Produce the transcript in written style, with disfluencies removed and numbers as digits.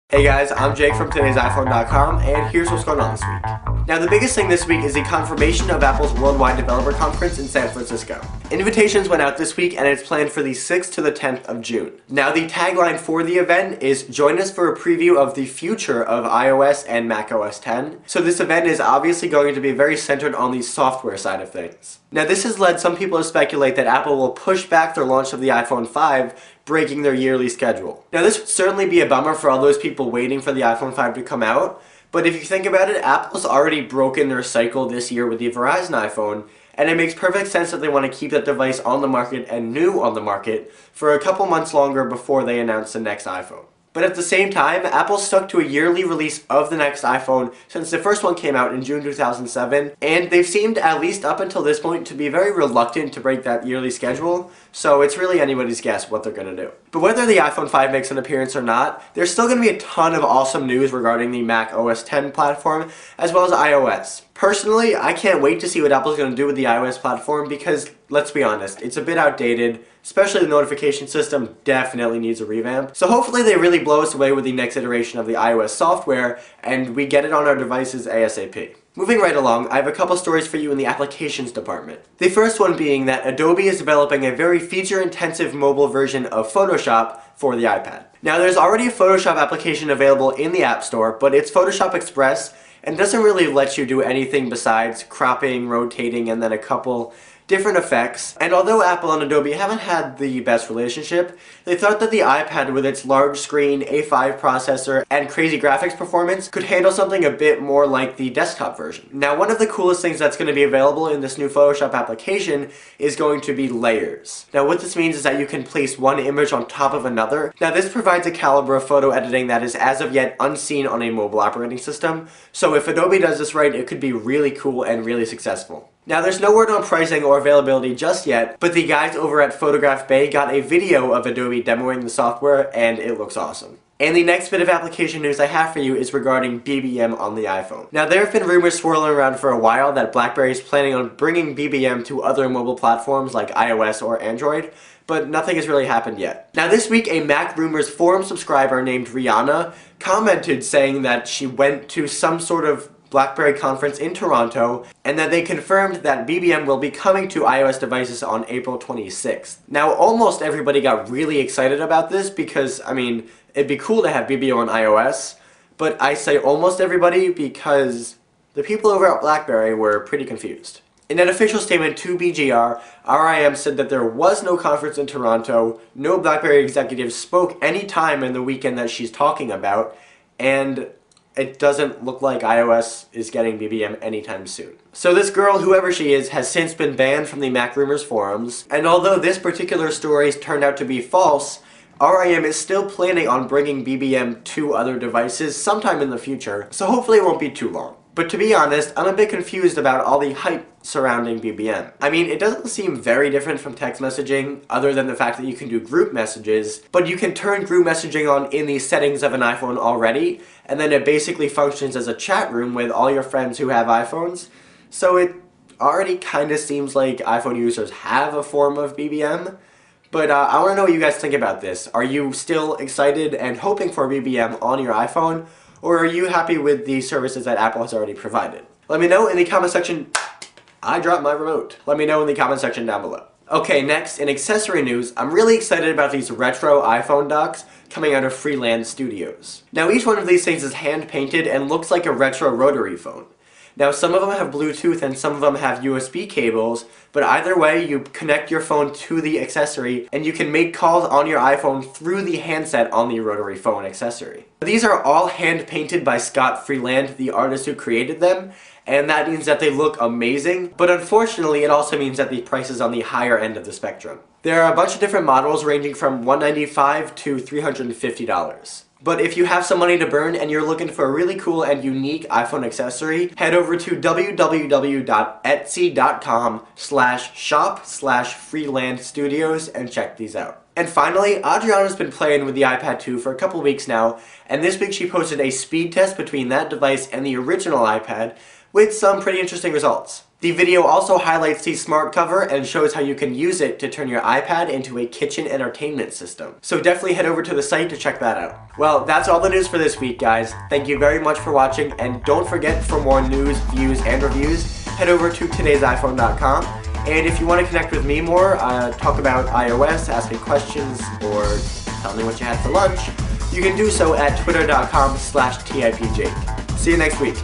Hey guys, I'm Jake from today'siphone.com, and here's what's going on this week. Now, the biggest thing this week is the confirmation of Apple's Worldwide Developer Conference in San Francisco. Invitations went out this week, and it's planned for the 6th to the 10th of June. Now, the tagline for the event is, "Join us for a preview of the future of iOS and macOS 10. So this event is obviously going to be very centered on the software side of things. Now, this has led some people to speculate that Apple will push back their launch of the iPhone 5, breaking their yearly schedule. Now, this would certainly be a bummer for all those people waiting for the iPhone 5 to come out, but if you think about it, Apple's already broken their cycle this year with the Verizon iPhone, and it makes perfect sense that they want to keep that device on the market and new on the market for a couple months longer before they announce the next iPhone. But at the same time, Apple stuck to a yearly release of the next iPhone since the first one came out in June 2007, and they've seemed, at least up until this point, to be very reluctant to break that yearly schedule, so it's really anybody's guess what they're going to do. But whether the iPhone 5 makes an appearance or not, there's still going to be a ton of awesome news regarding the Mac OS X platform, as well as iOS. Personally, I can't wait to see what Apple's going to do with the iOS platform because, let's be honest, it's a bit outdated, especially the notification system definitely needs a revamp. So hopefully they really blow us away with the next iteration of the iOS software and we get it on our devices ASAP. Moving right along, I have a couple stories for you in the applications department. The first one being that Adobe is developing a very feature-intensive mobile version of Photoshop for the iPad. Now, there's already a Photoshop application available in the App Store, but it's Photoshop Express and doesn't really let you do anything besides cropping, rotating, and then a couple different effects. And although Apple and Adobe haven't had the best relationship, they thought that the iPad with its large screen, A5 processor, and crazy graphics performance could handle something a bit more like the desktop version. Now, one of the coolest things that's going to be available in this new Photoshop application is going to be layers. Now, what this means is that you can place one image on top of another. Now, this provides a caliber of photo editing that is as of yet unseen on a mobile operating system. So if Adobe does this right, it could be really cool and really successful. Now, there's no word on pricing or availability just yet, but the guys over at Photograph Bay got a video of Adobe demoing the software, and it looks awesome. And the next bit of application news I have for you is regarding BBM on the iPhone. Now, there have been rumors swirling around for a while that BlackBerry is planning on bringing BBM to other mobile platforms like iOS or Android, but nothing has really happened yet. Now, this week, a Mac Rumors forum subscriber named Rihanna commented saying that she went to some sort of BlackBerry conference in Toronto, and that they confirmed that BBM will be coming to iOS devices on April 26th. Now, almost everybody got really excited about this because, I mean, it'd be cool to have BBM on iOS, but I say almost everybody because the people over at BlackBerry were pretty confused. In an official statement to BGR, RIM said that there was no conference in Toronto, no BlackBerry executives spoke any time in the weekend that she's talking about, and it doesn't look like iOS is getting BBM anytime soon. So this girl, whoever she is, has since been banned from the Mac Rumors forums, and although this particular story turned out to be false, RIM is still planning on bringing BBM to other devices sometime in the future, so hopefully it won't be too long. But to be honest, I'm a bit confused about all the hype surrounding BBM. I mean, it doesn't seem very different from text messaging, other than the fact that you can do group messages, but you can turn group messaging on in the settings of an iPhone already, and then it basically functions as a chat room with all your friends who have iPhones, so it already kind of seems like iPhone users have a form of BBM. But I want to know what you guys think about this. Are you still excited and hoping for BBM on your iPhone? Or are you happy with the services that Apple has already provided? Let me know in the comment section. I dropped my remote. Let me know in the comment section down below. Okay, next, in accessory news, I'm really excited about these retro iPhone docks coming out of Freeland Studios. Now, each one of these things is hand-painted and looks like a retro rotary phone. Now, some of them have Bluetooth and some of them have USB cables, but either way, you connect your phone to the accessory and you can make calls on your iPhone through the handset on the rotary phone accessory. These are all hand-painted by Scott Freeland, the artist who created them, and that means that they look amazing, but unfortunately it also means that the price is on the higher end of the spectrum. There are a bunch of different models ranging from $195 to $350. But if you have some money to burn and you're looking for a really cool and unique iPhone accessory, head over to www.etsy.com/shop/freelandstudios and check these out. And finally, Adriana's been playing with the iPad 2 for a couple weeks now, and this week she posted a speed test between that device and the original iPad with some pretty interesting results. The video also highlights the smart cover and shows how you can use it to turn your iPad into a kitchen entertainment system. So definitely head over to the site to check that out. Well, that's all the news for this week, guys. Thank you very much for watching, and don't forget, for more news, views, and reviews, head over to todaysiphone.com. And if you want to connect with me more, talk about iOS, ask me questions, or tell me what you had for lunch, you can do so at twitter.com/tipjake. See you next week.